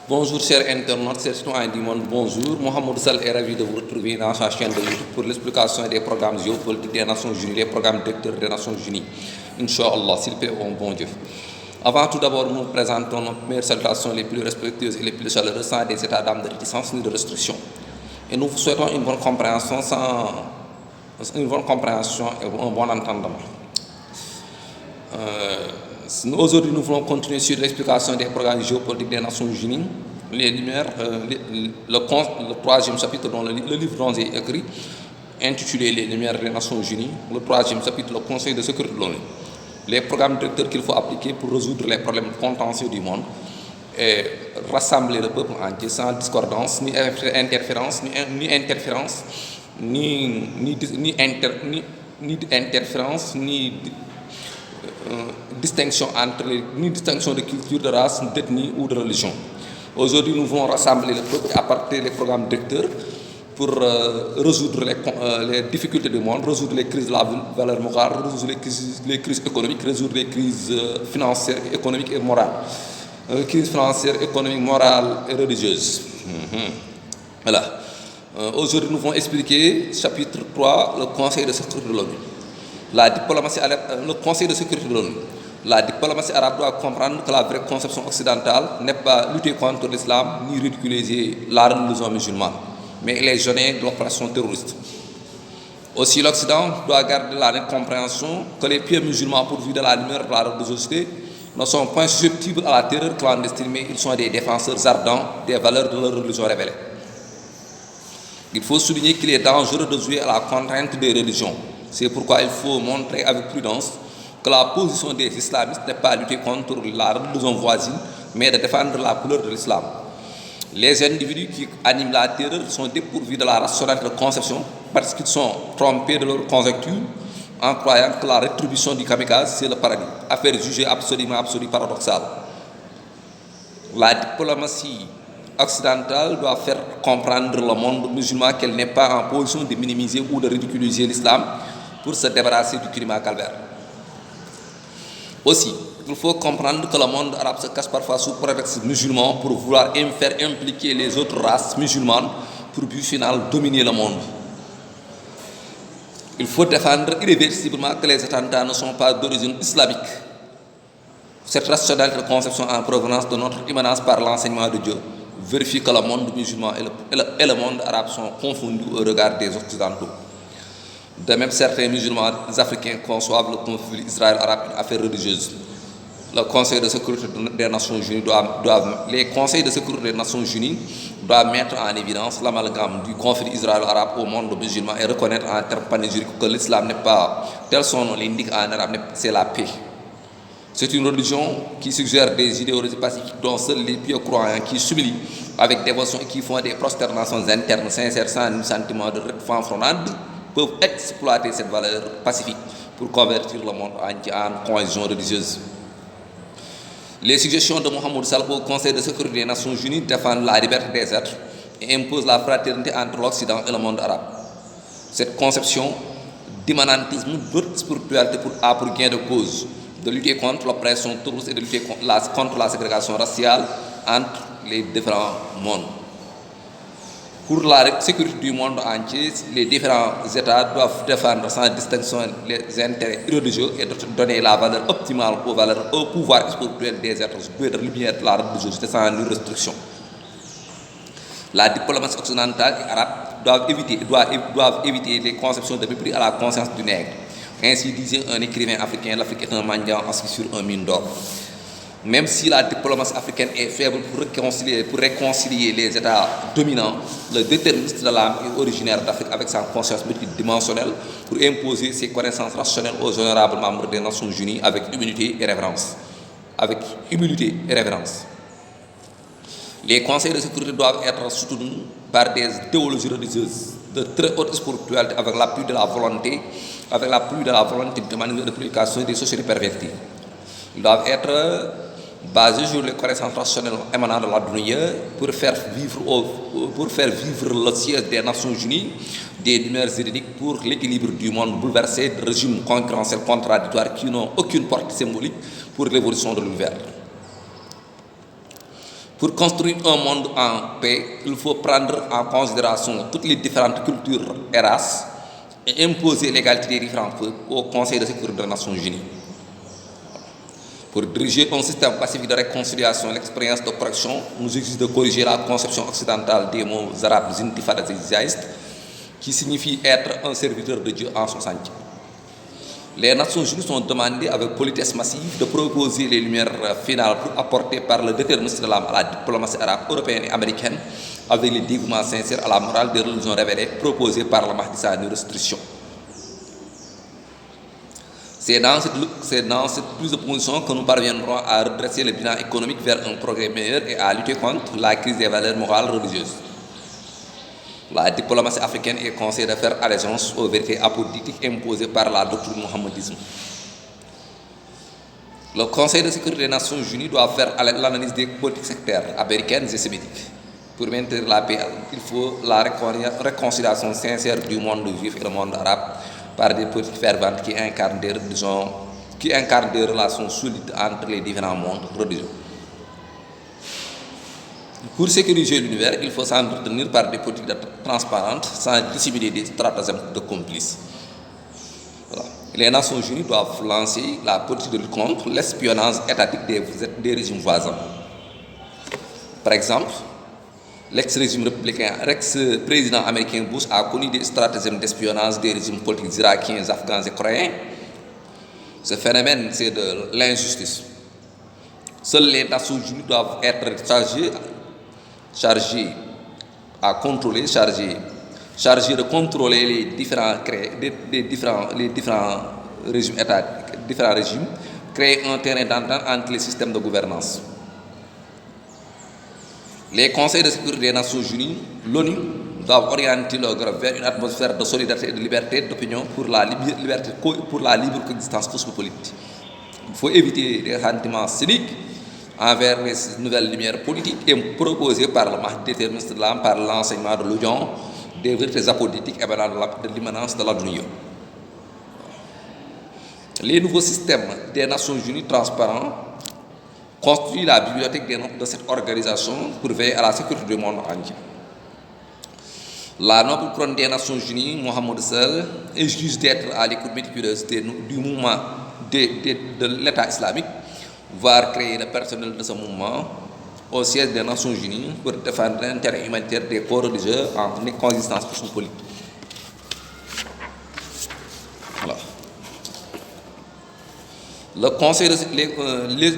Bonjour chers internautes, chers citoyens du monde, bonjour. Mohamed Sall est ravi de vous retrouver dans sa chaîne de YouTube pour l'explication des programmes géopolitiques des Nations Unies, les programmes directeurs des Nations Unies. Inch'Allah, s'il plaît, au bon Dieu. Avant tout d'abord, nous présentons nos meilleures salutations les plus respectueuses et les plus chaleureuses sans des états d'âme de réticence ni de restriction. Et nous vous souhaitons une bonne compréhension et un bon entendement. Aujourd'hui, nous voulons continuer sur l'explication des programmes géopolitiques des Nations Unies. Le troisième chapitre dans le livre dont j'ai écrit, intitulé Les Lumières des Nations Unies, le troisième chapitre, le Conseil de sécurité de l'ONU. Les programmes directeurs qu'il faut appliquer pour résoudre les problèmes contentieux du monde et rassembler le peuple entier sans discordance, ni interférence, distinction de culture, de race, d'ethnie ou de religion. Aujourd'hui, nous voulons rassembler le peuple et apporter les programmes directeurs pour résoudre les difficultés du monde, résoudre les crises de la valeur morale, résoudre les crises économiques, résoudre les crises financières, économiques et morales. Crise financière, économique, morale et religieuse. Voilà. Aujourd'hui, nous allons expliquer, chapitre 3, le Conseil de sécurité de l'ONU. Le Conseil de sécurité de l'ONU. La diplomatie arabe doit comprendre que la vraie conception occidentale n'est pas lutter contre l'islam ni ridiculiser la religion musulmane, mais les gêner de l'opération terroriste. Aussi, l'Occident doit garder la nette compréhension que les pieux musulmans pourvus de la lumière de la religiosité ne sont pas susceptibles à la terreur clandestine, mais ils sont des défenseurs ardents des valeurs de leur religion révélée. Il faut souligner qu'il est dangereux de jouer à la contrainte des religions. C'est pourquoi il faut montrer avec prudence que la position des islamistes n'est pas de lutter contre la religion voisine, mais de défendre la couleur de l'islam. Les individus qui animent la terreur sont dépourvus de la rationalité de conception parce qu'ils sont trompés de leur conjecture en croyant que la rétribution du kamikaze, c'est le paradis, affaire jugée absolument paradoxale. La diplomatie occidentale doit faire comprendre le monde musulman qu'elle n'est pas en position de minimiser ou de ridiculiser l'islam pour se débarrasser du climat calvaire. Aussi, il faut comprendre que le monde arabe se cache parfois sous prétexte musulman pour vouloir faire impliquer les autres races musulmanes pour but final dominer le monde. Il faut défendre irréversiblement que les attentats ne sont pas d'origine islamique. Cette rationnelle conception en provenance de notre immanence par l'enseignement de Dieu vérifie que le monde musulman et le monde arabe sont confondus au regard des occidentaux. De même, certains musulmans africains conçoivent le conflit israël-arabe une affaire religieuse. Le Conseil de sécurité des Nations Unies les conseils de sécurité des Nations Unies doivent mettre en évidence l'amalgame du conflit israël-arabe au monde musulman et reconnaître en termes panégyriques que l'islam n'est pas, tel son nom l'indique en arabe, c'est la paix. C'est une religion qui suggère des idéologies pacifiques dont seuls les pieux croyants qui s'humilient avec dévotion et qui font des prosternations internes sincères sans un sentiment de fanfronnade peuvent exploiter cette valeur pacifique pour convertir le monde entier en cohésion religieuse. Les suggestions de Mohamed Sall au Conseil de sécurité des Nations Unies défendent la liberté des êtres et imposent la fraternité entre l'Occident et le monde arabe. Cette conception d'immanentisme d'autres spiritualité a pour gain de cause de lutter contre l'oppression terroriste et de lutter contre la ségrégation raciale entre les différents mondes. Pour la sécurité du monde entier, les différents États doivent défendre sans distinction les intérêts religieux et donner la valeur optimale au pouvoir spirituel des êtres doués de lumière de la religiosité sans nulle restriction. La diplomatie occidentale et arabe doivent éviter les conceptions de mépris à la conscience du nègre. Ainsi disait un écrivain africain, l'Afrique est un mendiant assis sur un mine d'or. Même si la diplomatie africaine est faible pour réconcilier les États dominants, le déterministe de l'âme est originaire d'Afrique avec sa conscience multidimensionnelle pour imposer ses connaissances rationnelles aux honorables membres des Nations Unies avec humilité et révérence. Les conseils de sécurité doivent être soutenus par des théologies religieuses de très haute spiritualité avec l'appui de la volonté de manière de publication des sociétés perverties. Ils doivent être basés sur les connaissances rationnelles émanant de la dunya pour faire vivre le siège des Nations Unies des lumières juridiques pour l'équilibre du monde bouleversé de régimes concurrentiels contradictoires qui n'ont aucune portée symbolique pour l'évolution de l'univers. Pour construire un monde en paix, il faut prendre en considération toutes les différentes cultures et races et imposer l'égalité des différents peuples au Conseil de sécurité des Nations Unies. Pour diriger un système pacifique de réconciliation, l'expérience de correction nous exige de corriger la conception occidentale des mots arabes intifadas et zioniste, qui signifie être un serviteur de Dieu en son entier. Les Nations Unies sont demandées avec politesse massive de proposer les lumières finales pour apporter par le déterminisme de l'âme à la diplomatie arabe, européenne et américaine, avec les dévouements sincères à la morale des religions révélées proposées par le Mahdi sans restriction. C'est dans cette prise de position que nous parviendrons à redresser le bilan économique vers un progrès meilleur et à lutter contre la crise des valeurs morales religieuses. La diplomatie africaine est conseillée de faire allégeance aux vérités apodictiques imposées par la doctrine mohammédisme. Le Conseil de sécurité des Nations Unies doit faire l'analyse des politiques sectaires américaines et sémitiques. Pour maintenir la paix, il faut la réconciliation sincère du monde juif et le monde arabe par des politiques ferventes qui incarnent des relations solides entre les différents mondes religieux. Pour sécuriser l'univers, il faut s'entretenir par des politiques transparentes sans dissimuler des stratagèmes de complices. Voilà. Les Nations Unies doivent lancer la politique de lutte contre l'espionnage étatique des régimes voisins. Par exemple, l'ex-président américain Bush a connu des stratagèmes d'espionnage des régimes politiques irakiens, afghans et coréens. Ce phénomène, c'est de l'injustice. Seules les Nations Unies doivent être chargées de contrôler les différents régimes étatiques, créer un terrain d'entente entre les systèmes de gouvernance. Les conseils de sécurité des Nations Unies, l'ONU, doivent orienter le groupe vers une atmosphère de solidarité et de liberté d'opinion pour la libre coexistence cosmopolitique. Il faut éviter des sentiments cyniques envers les nouvelles lumières politiques et proposées par le Mahdi déterministe de l'âme par l'enseignement de l'Union des vérités apodictiques émanant de l'immanence de l'Aduniya. Les nouveaux systèmes des Nations Unies transparents constituent la bibliothèque de cette organisation pour veiller à la sécurité du monde entier. La noble couronne des Nations Unies, Mohamed Sall, exige d'être à l'écoute méticuleuse du mouvement de l'État islamique, voire créer le personnel de ce mouvement au siège des Nations Unies pour défendre l'intérêt humanitaire des corps religieux en coexistence cosmopolitique. Voilà. Le Conseil de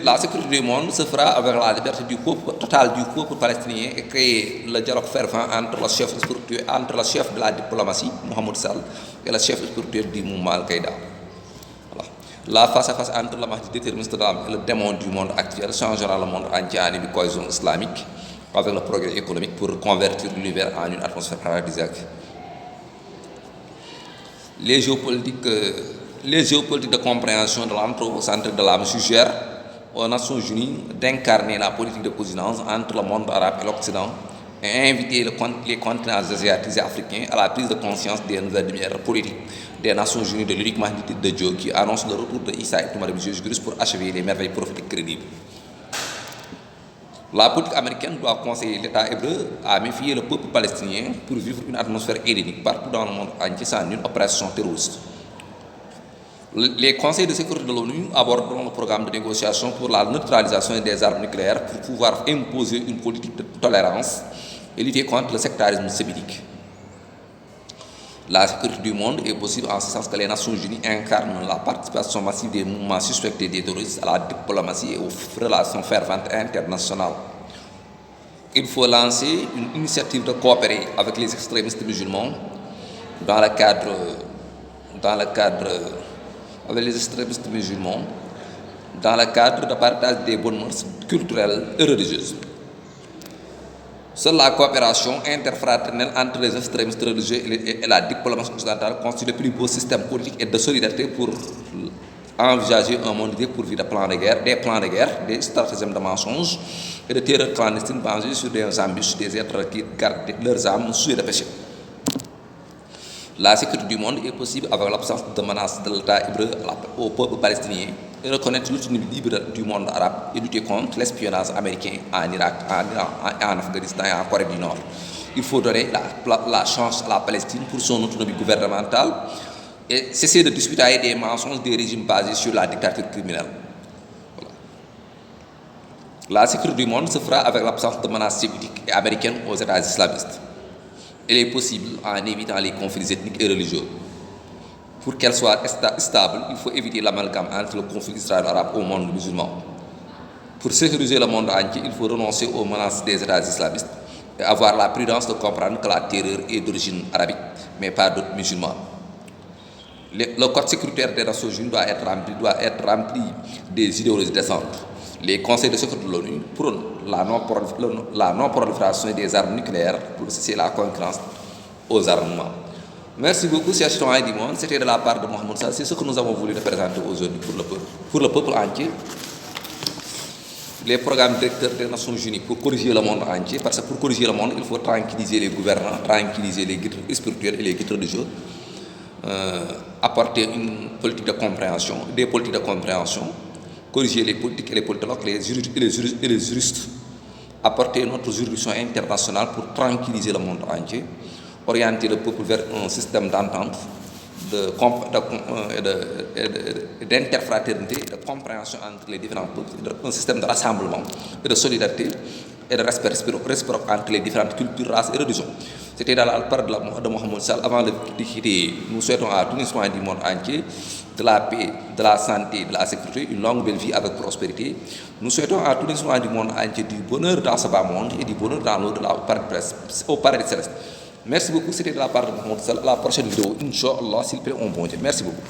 la sécurité du monde se fera avec la liberté totale du peuple palestinien et créer le dialogue fervent entre le chef de la diplomatie, Mohamed Sall, et le chef spirituel du mouvement Al-Qaïda. Voilà. La face-à-face entre le Mahdi déterministe de l'âme et le démon du monde actuel changera le monde entier en une cohésion islamique avec le progrès économique pour convertir l'univers en une atmosphère paradisiaque. Les géopolitiques de compréhension de l'anthropocentrisme de l'âme suggèrent aux Nations Unies d'incarner la politique de coexistence entre le monde arabe et l'Occident et inviter les continents asiatiques et africains à la prise de conscience des nouvelles lumières politiques des Nations Unies de l'unique Mahdi de Dieu qui annonce le retour de Isa et de Jésus-Christ pour achever les merveilles prophétiques crédibles. La politique américaine doit conseiller l'État hébreu à méfier le peuple palestinien pour vivre une atmosphère édénique partout dans le monde entier sans une opération terroriste. Les conseils de sécurité de l'ONU aborderont le programme de négociation pour la neutralisation des armes nucléaires pour pouvoir imposer une politique de tolérance et lutter contre le sectarisme sémitique. La sécurité du monde est possible en ce sens que les Nations Unies incarnent la participation massive des mouvements suspectés des terroristes à la diplomatie et aux relations ferventes internationales. Il faut lancer une initiative de coopérer avec les extrémistes musulmans dans le cadre de partage des bonnes mœurs culturelles et religieuses. Seule la coopération interfraternelle entre les extrémistes religieux et la diplomatie occidentale constitue le plus beau système politique et de solidarité pour envisager un monde dépourvu des plans de guerre, des stratagèmes de mensonges et de terreurs clandestines basées sur des embûches des êtres qui gardent leurs âmes souillées de péché. La sécurité du monde est possible avec l'absence de menace de l'État hébreu au peuple palestinien et reconnaître l'autonomie libre du monde arabe et lutter contre l'espionnage américain en Irak, en Afghanistan et en Corée du Nord. Il faut donner la chance à la Palestine pour son autonomie gouvernementale et cesser de discuter des mensonges des régimes basés sur la dictature criminelle. Voilà. La sécurité du monde se fera avec l'absence de menaces sémitiques et américaines aux États islamistes. Elle est possible en évitant les conflits ethniques et religieux. Pour qu'elle soit stable, il faut éviter l'amalgame entre le conflit israélo-arabe et le monde musulman. Pour sécuriser le monde entier, il faut renoncer aux menaces des États islamistes et avoir la prudence de comprendre que la terreur est d'origine arabique, mais pas d'autres musulmans. Le code sécuritaire des Nations Unies doit être rempli des idéologies décentes. Les conseils de sécurité de l'ONU prônent la non-prolifération des armes nucléaires pour cesser la concurrence aux armements. Merci beaucoup, chers citoyens du monde. C'était de la part de Mohamed Sall. C'est ce que nous avons voulu représenter aujourd'hui pour le peuple entier. Les programmes directeurs des Nations Unies pour corriger le monde entier, parce que pour corriger le monde, il faut tranquilliser les gouvernants, tranquilliser les guides spirituels et les guides religieux, apporter une politique de compréhension, des politiques de compréhension, corriger les politiques et les politologues, les juristes, apporter notre juridiction internationale pour tranquilliser le monde entier, orienter le peuple vers un système d'entente, d'interfraternité, de compréhension entre les différents peuples, un système de rassemblement et de solidarité et de respect réciproque entre les différentes cultures, races et religions. C'était dans la part de Mohamed Sall. Avant de quitter, nous souhaitons à tous les citoyens du monde entier de la paix, de la santé, de la sécurité, une longue belle vie avec prospérité. Nous souhaitons à tous les citoyens du monde entier du bonheur dans ce bas monde et du bonheur dans l'au-delà, au paradis céleste. Merci beaucoup, c'était de la part de Mohamed Sall. À la prochaine vidéo, Inch'Allah, s'il plaît, on bon Dieu. Merci beaucoup.